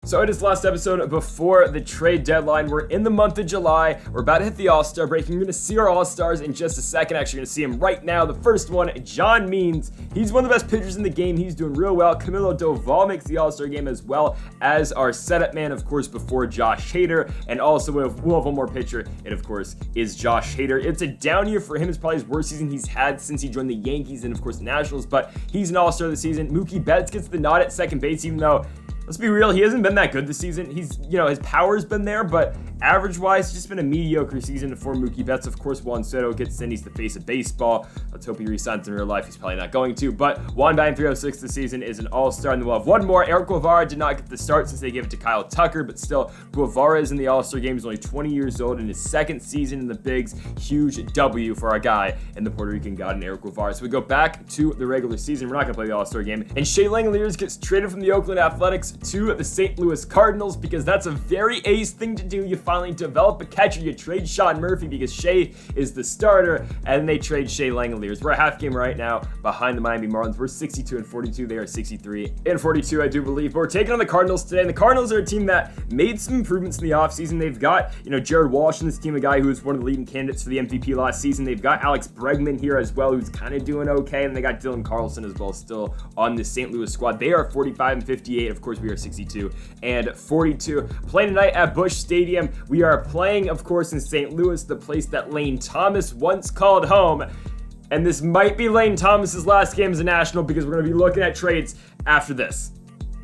So it is last episode before the trade deadline. We're in the month of July. We're about to hit the All-Star break. You're going to see our All-Stars in just a second. Actually, you're going to see him right now. The first one, John Means. He's one of the best pitchers in the game. He's doing real well. Camilo Doval makes the All-Star game as well as our setup man, of course, before Josh Hader. And also we'll have one more pitcher. It, of course, is Josh Hader. It's a down year for him. It's probably his worst season he's had since he joined the Yankees and, of course, the Nationals. But he's an All-Star this season. Mookie Betts gets the nod at second base, even though, let's be real, he hasn't been that good this season. He's, his power's been there, but average-wise, it's just been a mediocre season for Mookie Betts. Of course, Juan Soto gets in. He's the face of baseball. Let's hope he resigns in real life. He's probably not going to, but Juan batting .306 this season is an all-star, and we'll have one more. Eric Guevara did not get the start since they gave it to Kyle Tucker, but still, Guevara is in the All-Star game. He's only 20 years old in his second season in the Bigs. Huge W for our guy and the Puerto Rican god in Eric Guevara. So we go back to the regular season. We're not going to play the All-Star game, and Shea Langeliers gets traded from the Oakland Athletics to the St. Louis Cardinals because that's a very ace thing to do. You finally develop a catcher. You trade Sean Murphy because Shea is the starter, and they trade Shea Langeliers. We're a half game right now behind the Miami Marlins. We're 62-42. They are 63-42, I do believe. But we're taking on the Cardinals today, and the Cardinals are a team that made some improvements in the offseason. They've got, Jared Walsh in this team, a guy who was one of the leading candidates for the MVP last season. They've got Alex Bregman here as well, who's kind of doing okay, and they got Dylan Carlson as well still on the St. Louis squad. They are 45-58. Of course, we are 62-42. Playing tonight at Busch Stadium. We are playing, of course, in St. Louis, the place that Lane Thomas once called home. And this might be Lane Thomas's last game as a National because we're going to be looking at trades after this.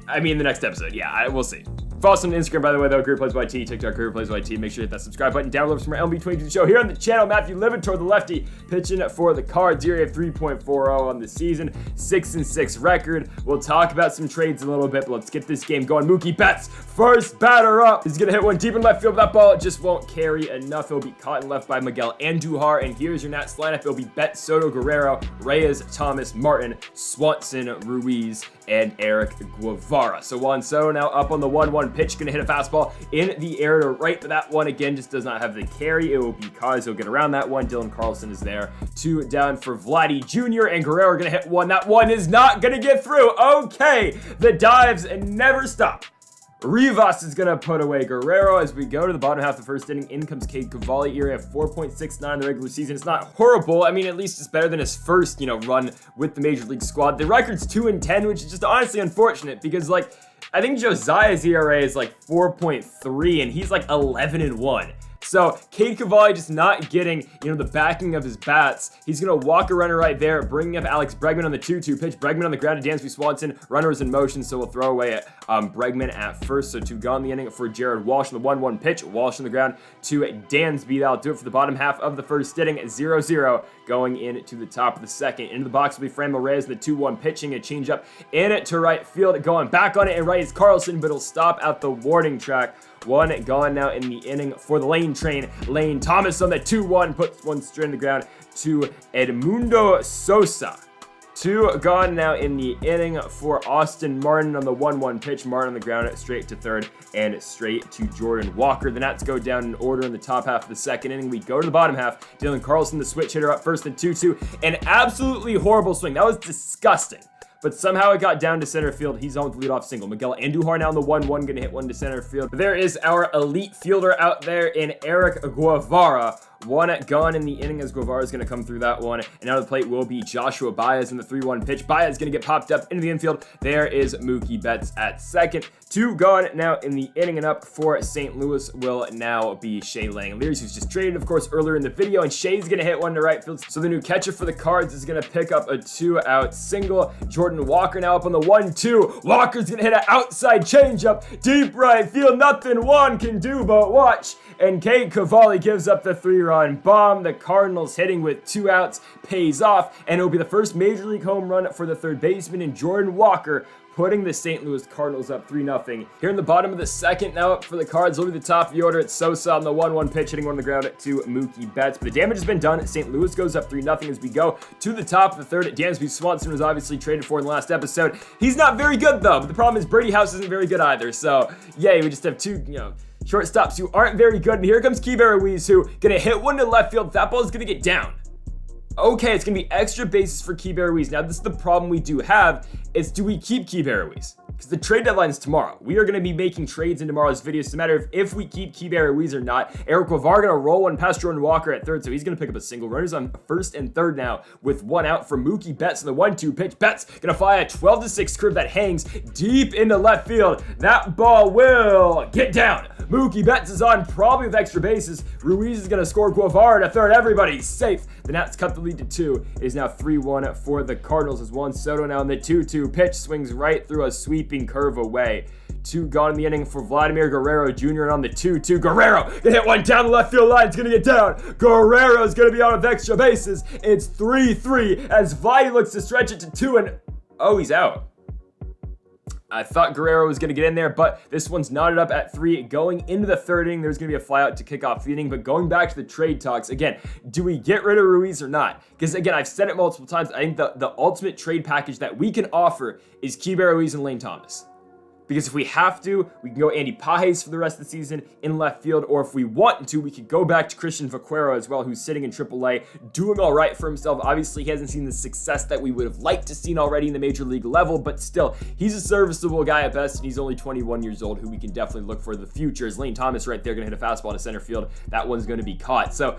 I mean, the next episode. Yeah, we'll see. Follow us on Instagram, by the way, though. Career Plays by T, TikTok, Career Plays by T. Make sure you hit that subscribe button down below for more LB22 show here on the channel. Matthew Livermore, the lefty, pitching for the Cards. Here, of 3.40 on the season, 6-6 record. We'll talk about some trades in a little bit, but let's get this game going. Mookie Betts, first batter up. He's gonna hit one deep in left field. That ball just won't carry enough. It'll be caught in left by Miguel Andujar. And here's your Nats lineup. It'll be Betts, Soto, Guerrero, Reyes, Thomas, Martin, Swanson, Ruiz, and Eric Guevara. So Juan Soto now up on the 1-1 pitch, gonna hit a fastball in the air to right, but that one again just does not have the carry. It will be Cause. He'll get around that one. Dylan Carlson is there. 2 down for Vladdy Jr. and Guerrero are gonna hit one. That one is not gonna get through. Okay, the dives never stop. Rivas is going to put away Guerrero as we go to the bottom half of the first inning. In comes Cade Cavalli. ERA of 4.69 in the regular season. It's not horrible. I mean, at least it's better than his first, run with the Major League squad. The record's 2-10, which is just honestly unfortunate because, I think Josiah's ERA is 4.3 and he's 11-1. So Cade Cavalli just not getting, the backing of his bats. He's going to walk a runner right there, bringing up Alex Bregman on the 2-2 pitch. Bregman on the ground to Dansby Swanson. Runner is in motion, so we'll throw away Bregman at first. So 2 gone in the inning for Jared Walsh on the 1-1 pitch. Walsh on the ground to Dansby. That'll do it for the bottom half of the first inning. 0-0 going into the top of the second. Into the box will be Framil Reyes, the 2-1 pitching. A changeup in it to right field. Going back on it and right is Carlson, but it'll stop at the warning track. 1 gone now in the inning for the Lane train. Lane Thomas on the 2-1 puts one straight in the ground to Edmundo Sosa. 2 gone now in the inning for Austin Martin on the 1-1 pitch. Martin on the ground straight to third and straight to Jordan Walker. The Nats go down in order in the top half of the second inning. We go to the bottom half. Dylan Carlson, the switch hitter, up first and 2-2. An absolutely horrible swing. That was disgusting. But somehow it got down to center field. He's on with the leadoff single. Miguel Andujar now on the 1-1, going to hit one to center field. There is our elite fielder out there in Eric Guevara. 1 gone in the inning as Guevara is going to come through that one. And now the plate will be Joshua Baez in the 3-1 pitch. Baez going to get popped up into the infield. There is Mookie Betts at second. 2 gone now in the inning, and up for St. Louis will now be Shea Langeliers, who's just traded, of course, earlier in the video. And Shea's going to hit one to right field. So the new catcher for the Cards is going to pick up a 2-out single. Jordan Walker now up on the 1-2. Walker's going to hit an outside changeup. Deep right field. Nothing one can do but watch. And Cade Cavalli gives up the 3-run bomb. The Cardinals hitting with 2 outs pays off, and it'll be the first Major League home run for the third baseman in Jordan Walker, putting the St. Louis Cardinals up 3-0. Here in the bottom of the second, now up for the Cards, will be the top of the order. It's Sosa on the 1-1 pitch, hitting one on the ground to Mookie Betts. But the damage has been done. St. Louis goes up 3-0 as we go to the top of the third. Dansby Swanson was obviously traded for in the last episode. He's not very good, though. But the problem is Brady House isn't very good either. So, yay, we just have 2, shortstops who aren't very good. And here comes Keibert Ruiz, who gonna hit one to left field. That ball is gonna get down. Okay, it's gonna be extra bases for Keibert Ruiz. Now, this is the problem we do have, is do we keep Keibert Ruiz? because the trade deadline is tomorrow. We are going to be making trades in tomorrow's video. It's a matter of if we keep Keibert Ruiz or not. Eric Guevara going to roll one past Jordan Walker at third, so he's going to pick up a single. Runners on first and third now with one out for Mookie Betts in the 1-2 pitch. Betts going to fly a 12-6 curve that hangs deep into left field. That ball will get down. Mookie Betts is on, probably with extra bases. Ruiz is going to score. Guevara to third. Everybody's safe. The Nats cut the lead to 2. It is now 3-1 for the Cardinals as Juan Soto now in the 2-2 pitch swings right through a sweeping curve away. 2 gone in the inning for Vladimir Guerrero Jr. and on the 2-2. Guerrero gonna hit one down the left field line. It's gonna get down. Guerrero's gonna be on with extra bases. It's 3-3 as Vladdy looks to stretch it to 2 and oh, he's out. I thought Guerrero was going to get in there, but this one's knotted up at 3. Going into the third inning, there's going to be a flyout to kick off the inning. But going back to the trade talks, again, do we get rid of Ruiz or not? Because, again, I've said it multiple times. I think the ultimate trade package that we can offer is Keibert Ruiz and Lane Thomas. Because if we have to, we can go Andy Pages for the rest of the season in left field, or if we want to, we could go back to Christian Vaquero as well, who's sitting in AAA, doing all right for himself. Obviously, he hasn't seen the success that we would have liked to seen already in the major league level, but still, he's a serviceable guy at best, and he's only 21 years old, who we can definitely look for the future. As Lane Thomas right there going to hit a fastball to center field, that one's going to be caught. So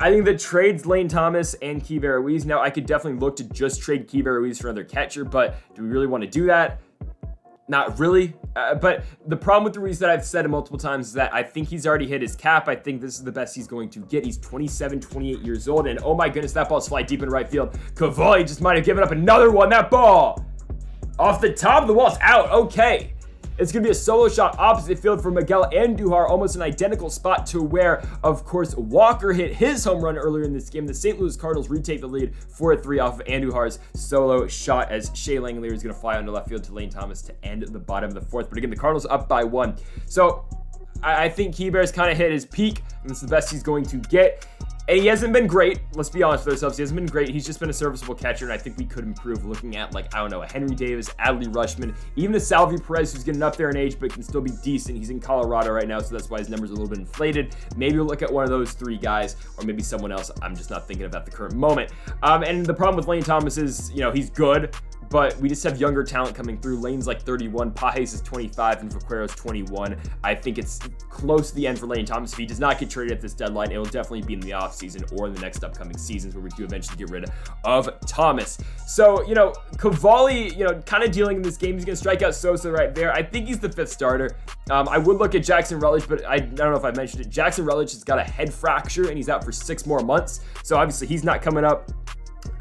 I think the trades Lane Thomas and Keibert Ruiz. Now, I could definitely look to just trade Keibert Ruiz for another catcher, but do we really want to do that? Not really, but the problem with Ruiz that I've said multiple times is that I think he's already hit his cap. I think this is the best he's going to get. He's 27, 28 years old, and oh my goodness, that ball's fly deep in right field. Cavalli just might have given up another one. That ball off the top of the wall's out. Okay. It's going to be a solo shot opposite field for Miguel Andujar, almost an identical spot to where, of course, Walker hit his home run earlier in this game. The St. Louis Cardinals retake the lead 4-3 off of Andujar's solo shot as Shea Langelier is going to fly onto left field to Lane Thomas to end the bottom of the fourth. But again, the Cardinals up by 1. So I think Keybert's kind of hit his peak, and it's the best he's going to get. And he hasn't been great. Let's be honest with ourselves. He hasn't been great. He's just been a serviceable catcher, and I think we could improve looking at, like, I don't know, a Henry Davis, Adley Rutschman, even a Salvi Perez, who's getting up there in age, but can still be decent. He's in Colorado right now, so that's why his numbers are a little bit inflated. Maybe we'll look at one of those 3 guys, or maybe someone else I'm just not thinking of at the current moment. And the problem with Lane Thomas is, you know, he's good, but we just have younger talent coming through. Lane's like 31, Pages is 25, and Vaquero's 21. I think it's close to the end for Lane Thomas. If he does not get traded at this deadline, it will definitely be in the offseason or in the next upcoming seasons where we do eventually get rid of Thomas. So, you know, Cavalli, you know, kind of dealing in this game. He's going to strike out Sosa right there. I think he's the 5th starter. I would look at Jackson Relich, but I don't know if I mentioned it. Jackson Relich has got a head fracture, and he's out for 6 more months. So obviously he's not coming up.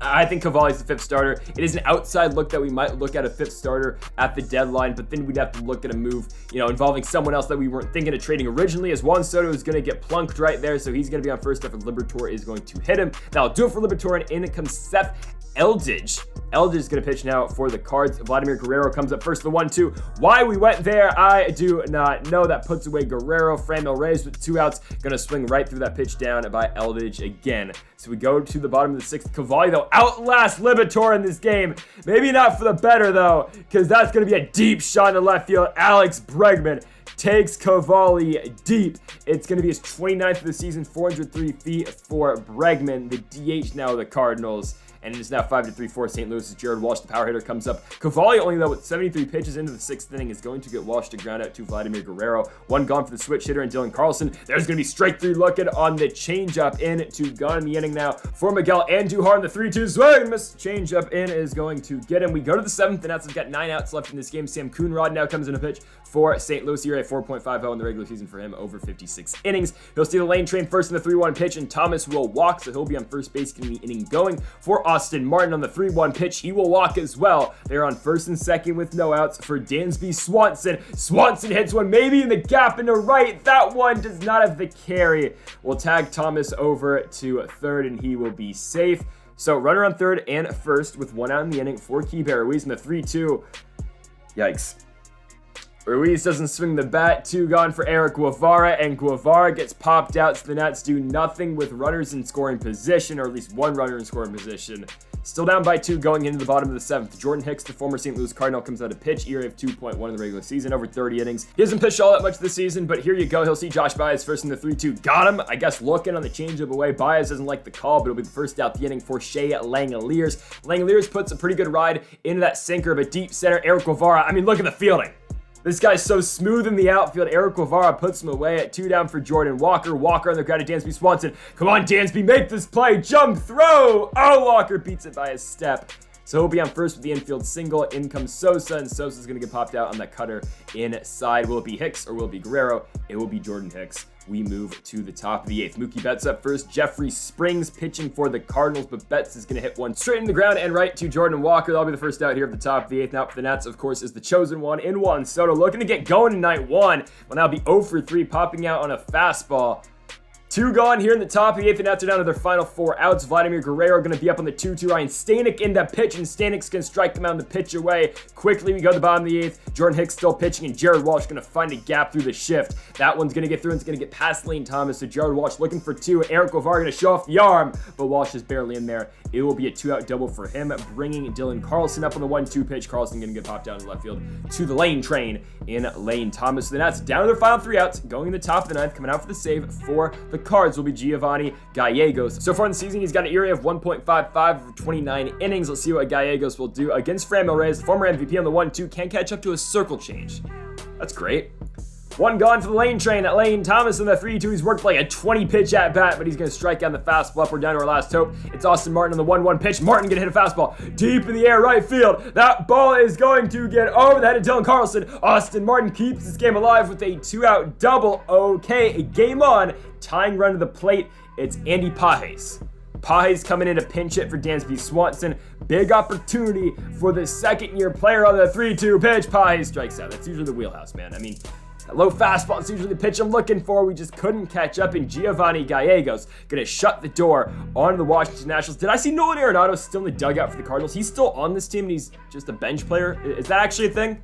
I think Cavalli's the 5th starter. It is an outside look that we might look at a 5th starter at the deadline, but then we'd have to look at a move, you know, involving someone else that we weren't thinking of trading originally, as Juan Soto is going to get plunked right there, so he's going to be on first if Liberatore is going to hit him. That'll do it for Liberatore, and in comes Seth Eldridge. Eldridge is going to pitch now for the Cards. Vladimir Guerrero comes up first, the 1-2. Why we went there, I do not know. That puts away Guerrero. Franmil Reyes with 2 outs. Going to swing right through that pitch down by Eldridge again. So we go to the bottom of the 6th. Cavalli, though, outlasts Liberatore in this game. Maybe not for the better, though, because that's going to be a deep shot in the left field. Alex Bregman takes Cavalli deep. It's going to be his 29th of the season, 403 feet for Bregman. The DH now the Cardinals. And it is now 5-3 for St. Louis as Jared Walsh, the power hitter, comes up. Cavalli, only though with 73 pitches into the 6th inning, is going to get Walsh to ground out to Vladimir Guerrero. 1 gone for the switch hitter and Dylan Carlson. There's going to be strike 3 looking on the changeup in to gone in the inning now for Miguel Andujar in the 3-2 swing. Miss changeup in is going to get him. We go to the 7th, and Nats have got 9 outs left in this game. Sam Coonrod now comes in a pitch for St. Louis. ERA 4.50 in the regular season for him over 56 innings. He'll steal the lane train first in the 3-1 pitch, and Thomas will walk, so he'll be on first base getting the inning going for Austin Martin on the 3-1 pitch. He will walk as well. They're on first and second with no outs for Dansby Swanson. Swanson hits one maybe in the gap into right. That one does not have the carry. We'll tag Thomas over to third, and he will be safe. So runner on third and first with 1 out in the inning for Keibert Ruiz in the 3-2. Yikes. Ruiz doesn't swing the bat. 2 gone for Eric Guevara, and Guevara gets popped out, so the Nats do nothing with runners in scoring position, or at least 1 runner in scoring position. Still down by 2 going into the bottom of the 7th. Jordan Hicks, the former St. Louis Cardinal, comes out to pitch. ERA of 2.1 in the regular season, over 30 innings. He hasn't pitched all that much this season, but here you go. He'll see Josh Baez first in the 3-2. Got him. I guess looking on the changeup away. Baez doesn't like the call, but it'll be the first out the inning for Shea Langeliers. Langeliers puts a pretty good ride into that sinker, but deep center, Eric Guevara. I mean, look at the fielding. This guy's so smooth in the outfield. Eric Guevara puts him away at 2 down for Jordan Walker. Walker on the ground to Dansby Swanson. Come on, Dansby, make this play. Jump, throw. Oh, Walker beats it by a step. So he'll be on first with the infield single. In comes Sosa, and Sosa's going to get popped out on that cutter inside. Will it be Hicks or will it be Guerrero? It will be Jordan Hicks. We move to the top of the 8th. Mookie Betts up first. Jeffrey Springs pitching for the Cardinals, but Betts is going to hit one straight in the ground and right to Jordan Walker. That'll be the first out here at the top of the 8th. Now for the Nats, of course, is the chosen one in Juan Soto. Looking to get going in night 1. Will now be 0 for 3, popping out on a fastball. 2 gone here in the top of the 8th. The Nats are down to their final 4 outs. Vladimir Guerrero going to be up on the 2-2. Ryan Stanek in that pitch, and Stanek's going to strike him out and the pitch away. Quickly, we go to the bottom of the 8th. Jordan Hicks still pitching, and Jared Walsh going to find a gap through the shift. That one's going to get through, and it's going to get past Lane Thomas. So Jared Walsh looking for 2. Eric Guevara going to show off the arm, but Walsh is barely in there. It will be a 2-out double for him, bringing Dylan Carlson up on the 1-2 pitch. Carlson going to get popped down to left field to the lane train in Lane Thomas. So the Nats down to their final 3 outs, going in the top of the 9th. Coming out for the save for the Cards will be Giovanni Gallegos. So far in the season, he's got an ERA of 1.55 for 29 innings. Let's see what Gallegos will do against Franmil Reyes, the former MVP on the 1-2. Can catch up to a circle change. That's great. 1 gone for the lane train at Lane Thomas in the 3-2. He's worked like a 20-pitch at bat, but he's going to strike down the fastball up. We're down to our last hope. It's Austin Martin on the 1-1 pitch. Martin going to hit a fastball deep in the air right field. That ball is going to get over the head of Dylan Carlson. Austin Martin keeps this game alive with a 2-out double. Okay, game on. Tying run to the plate. It's Andy Pages. Pages coming in to pinch hit for Dansby Swanson. Big opportunity for the second-year player on the 3-2 pitch. Pages strikes out. That's usually the wheelhouse, man. I mean, that low fastball is usually the pitch I'm looking for. We just couldn't catch up, and Giovanni Gallegos gonna shut the door on the Washington Nationals. Did I see Nolan Arenado still in the dugout for the Cardinals? He's still on this team, and he's just a bench player. Is that actually a thing?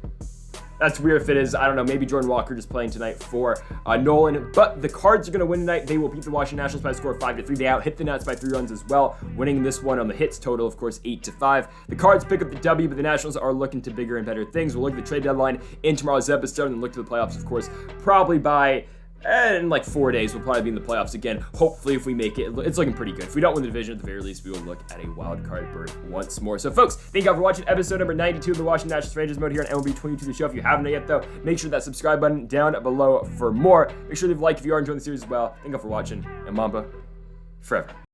That's weird if it is. I don't know. Maybe Jordan Walker just playing tonight for Nolan. But the Cards are going to win tonight. They will beat the Washington Nationals by a score of 5-3. They out-hit the Nats by 3 runs as well, winning this one on the hits total, of course, 8-5. The Cards pick up the W, but the Nationals are looking to bigger and better things. We'll look at the trade deadline in tomorrow's episode and look to the playoffs, of course, probably by... in like 4 days, we'll probably be in the playoffs again. Hopefully, if we make it, it's looking pretty good. If we don't win the division, at the very least, we will look at a wild card berth once more. So, folks, thank you all for watching episode number 92 of the Washington Nationals Rangers mode here on MLB 22 The Show. If you haven't yet, though, make sure that subscribe button down below for more. Make sure to leave a like if you are enjoying the series as well. Thank you all for watching, and Mamba forever.